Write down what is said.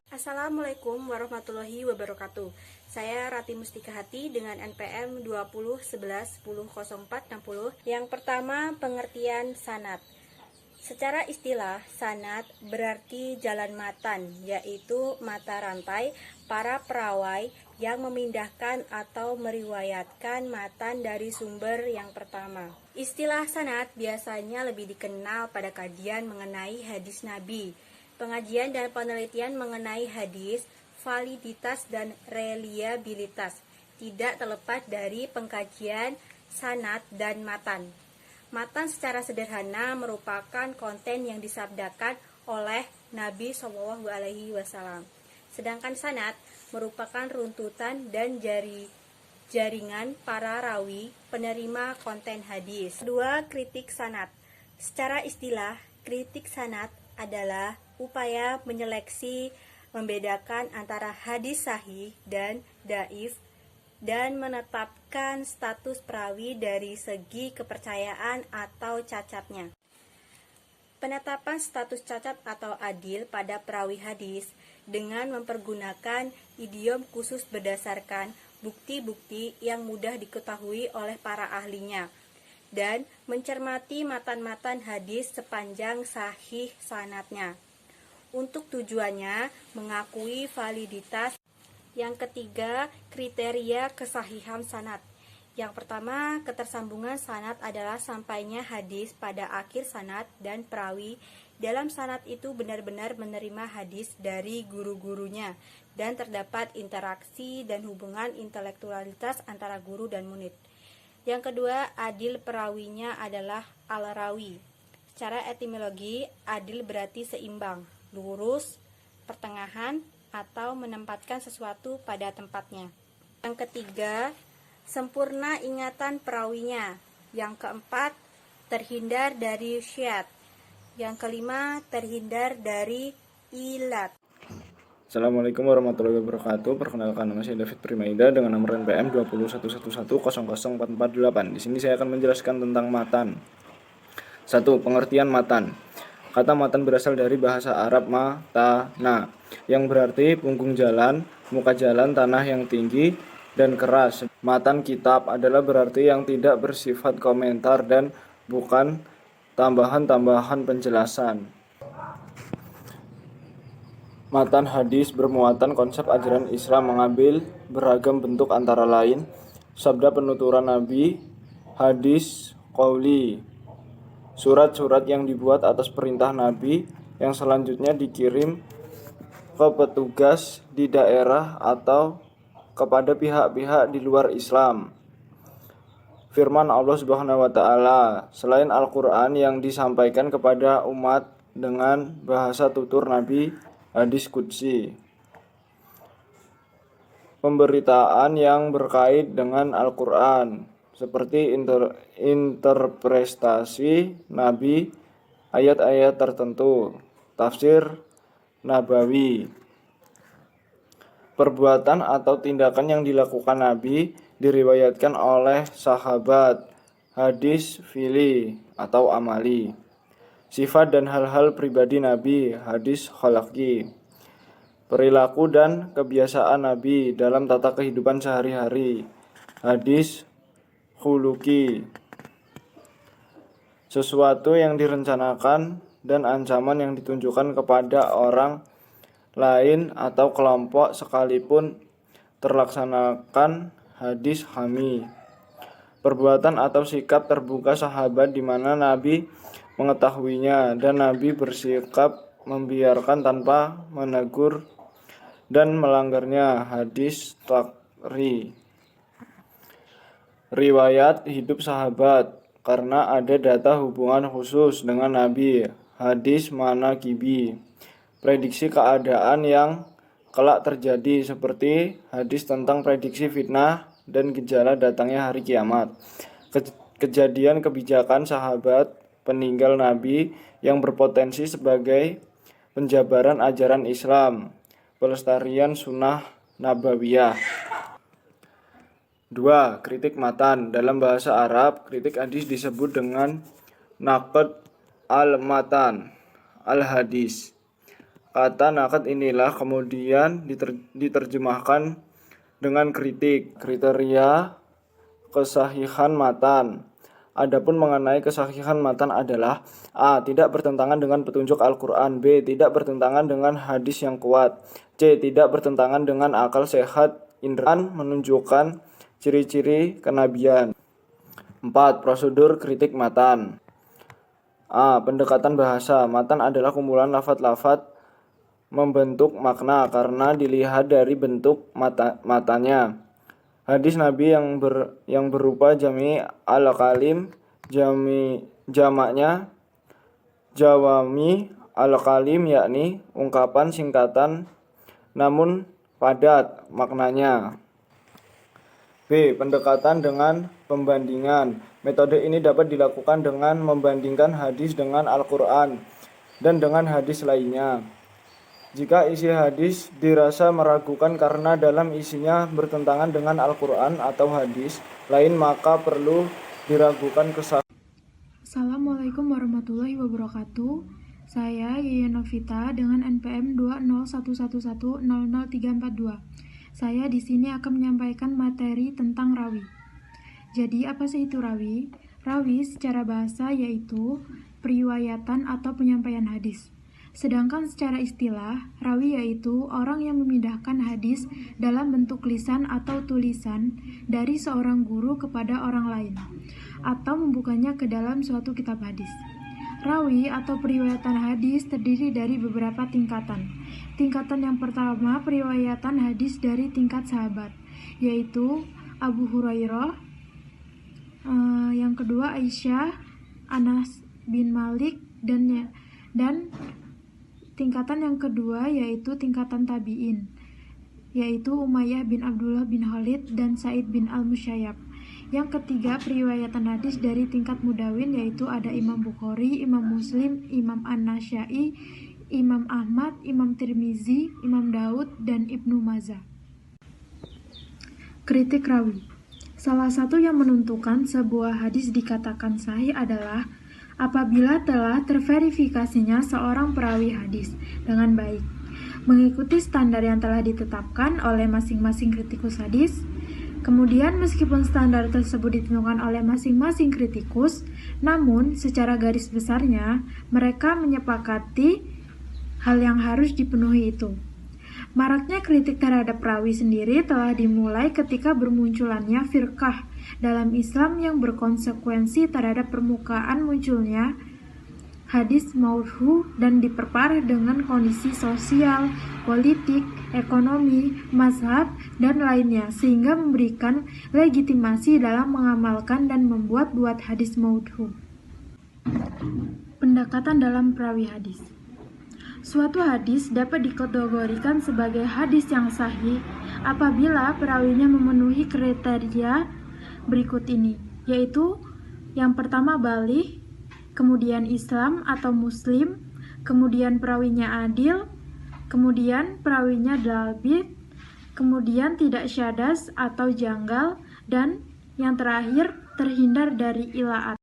Assalamualaikum warahmatullahi wabarakatuh. Saya Rati Mustika Hati dengan NPM 2011100460. Yang pertama, pengertian sanad. Secara istilah, sanad berarti jalan matan, yaitu mata rantai para perawai yang memindahkan atau meriwayatkan matan dari sumber yang pertama. Istilah sanad biasanya lebih dikenal pada kajian mengenai hadis Nabi. Pengajian dan penelitian mengenai hadis, validitas dan reliabilitas tidak terlepas dari pengkajian sanad dan matan. Matan secara sederhana merupakan konten yang disabdakan oleh Nabi SAW. Sedangkan sanad merupakan runtutan dan jaringan para rawi penerima konten hadis. Kedua, kritik sanad. Secara istilah, kritik sanad adalah upaya menyeleksi, membedakan antara hadis sahih dan dhaif dan menetapkan status perawi dari segi kepercayaan atau cacatnya. Penetapan status cacat atau adil pada perawi hadis dengan mempergunakan idiom khusus berdasarkan bukti-bukti yang mudah diketahui oleh para ahlinya dan mencermati matan-matan hadis sepanjang sahih sanadnya. Untuk tujuannya mengakui validitas. Yang ketiga, kriteria kesahihan sanad. Yang pertama, ketersambungan sanad adalah sampainya hadis pada akhir sanad dan perawi dalam sanad itu benar-benar menerima hadis dari guru-gurunya dan terdapat interaksi dan hubungan intelektualitas antara guru dan murid. Yang kedua, adil perawinya adalah al-rawi. Secara etimologi, adil berarti seimbang, lurus, pertengahan, atau menempatkan sesuatu pada tempatnya. Yang ketiga, sempurna ingatan perawinya. Yang keempat, terhindar dari syad. Yang kelima, terhindar dari ilat. Assalamualaikum warahmatullahi wabarakatuh. Perkenalkan, nama saya David Primaida dengan nomor NPM 211100448. Di sini saya akan menjelaskan tentang matan. 1. Pengertian matan. Kata matan berasal dari bahasa Arab matana, yang berarti punggung jalan, muka jalan, tanah yang tinggi dan keras. Matan kitab adalah berarti yang tidak bersifat komentar dan bukan tambahan-tambahan penjelasan. Matan hadis bermuatan konsep ajaran Islam mengambil beragam bentuk antara lain sabda penuturan Nabi, hadis qauli, surat-surat yang dibuat atas perintah Nabi yang selanjutnya dikirim ke petugas di daerah atau kepada pihak-pihak di luar Islam. Firman Allah Subhanahu wa taala selain Al-Qur'an yang disampaikan kepada umat dengan bahasa tutur Nabi, hadis qudsi. Pemberitaan yang berkait dengan Al-Qur'an seperti interpretasi Nabi ayat-ayat tertentu, tafsir Nabawi. Perbuatan atau tindakan yang dilakukan Nabi diriwayatkan oleh sahabat, hadis fi'li atau amali. Sifat dan hal-hal pribadi Nabi, hadis khalaqi. Perilaku dan kebiasaan Nabi dalam tata kehidupan sehari-hari, hadis khuluqi. Sesuatu yang direncanakan dan ancaman yang ditunjukkan kepada orang lain atau kelompok sekalipun terlaksanakan, hadis hami. Perbuatan atau sikap terbuka sahabat di mana Nabi mengetahuinya dan Nabi bersikap membiarkan tanpa menegur dan melanggarnya, hadis takri. Riwayat hidup sahabat karena ada data hubungan khusus dengan Nabi, hadis manaqibi. Prediksi keadaan yang kelak terjadi seperti hadis tentang prediksi fitnah dan gejala datangnya hari kiamat. Kejadian kebijakan sahabat peninggal Nabi yang berpotensi sebagai penjabaran ajaran Islam, pelestarian sunnah nabawiyah. 2. Kritik matan. Dalam bahasa Arab, kritik hadis disebut dengan Naqd al-matan al-hadis. Kata naqd inilah kemudian diterjemahkan dengan kritik. Kriteria kesahihan matan. Adapun mengenai kesahihan matan adalah A. Tidak bertentangan dengan petunjuk Al-Quran. B. Tidak bertentangan dengan hadis yang kuat. C. Tidak bertentangan dengan akal sehat indera. Menunjukkan ciri-ciri kenabian. 4. Prosedur kritik matan. A. Pendekatan bahasa. Matan adalah kumpulan lafaz-lafaz membentuk makna karena dilihat dari bentuk matanya. Hadis Nabi yang berupa jami al-kalim, jamaknya jawami al-kalim, yakni ungkapan singkatan namun padat maknanya. B. Pendekatan dengan pembandingan. Metode ini dapat dilakukan dengan membandingkan hadis dengan Al-Quran dan dengan hadis lainnya. Jika isi hadis dirasa meragukan karena dalam isinya bertentangan dengan Al-Quran atau hadis lain, maka perlu diragukan kesahihan. Assalamualaikum warahmatullahi wabarakatuh. Saya Yaya Novita dengan NPM 20111000342. Saya di sini akan menyampaikan materi tentang rawi. Jadi apa sih itu rawi? Rawi secara bahasa yaitu periwayatan atau penyampaian hadis. Sedangkan secara istilah, rawi yaitu orang yang memindahkan hadis dalam bentuk lisan atau tulisan dari seorang guru kepada orang lain, atau membukanya ke dalam suatu kitab hadis. Rawi atau periwayatan hadis terdiri dari beberapa tingkatan. Tingkatan yang pertama, periwayatan hadis dari tingkat sahabat, yaitu Abu Hurairah. Yang kedua, Aisyah, Anas bin Malik, dan tingkatan yang kedua yaitu tingkatan tabi'in, yaitu Umayyah bin Abdullah bin Khalid dan Sa'id bin al-Musayyab. Yang ketiga, periwayatan hadis dari tingkat mudawin, yaitu ada Imam Bukhari, Imam Muslim, Imam An-Nasyai, Imam Ahmad, Imam Tirmizi, Imam Daud, dan Ibnu Majah. Kritik rawi. Salah satu yang menentukan sebuah hadis dikatakan sahih adalah apabila telah terverifikasinya seorang perawi hadis dengan baik, mengikuti standar yang telah ditetapkan oleh masing-masing kritikus hadis. Kemudian meskipun standar tersebut ditentukan oleh masing-masing kritikus, namun secara garis besarnya mereka menyepakati hal yang harus dipenuhi itu. Maraknya kritik terhadap rawi sendiri telah dimulai ketika bermunculannya firqah dalam Islam yang berkonsekuensi terhadap permukaan munculnya hadis maudhu dan diperparah dengan kondisi sosial, politik, ekonomi, mazhab, dan lainnya, sehingga memberikan legitimasi dalam mengamalkan dan membuat hadis maudhu. Pendekatan dalam perawi hadis. Suatu hadis dapat dikategorikan sebagai hadis yang sahih apabila perawinya memenuhi kriteria berikut ini, yaitu yang pertama baligh, kemudian Islam atau Muslim, kemudian perawinya adil, kemudian perawinya dhabit, kemudian tidak syadas atau janggal, dan yang terakhir terhindar dari ilaat.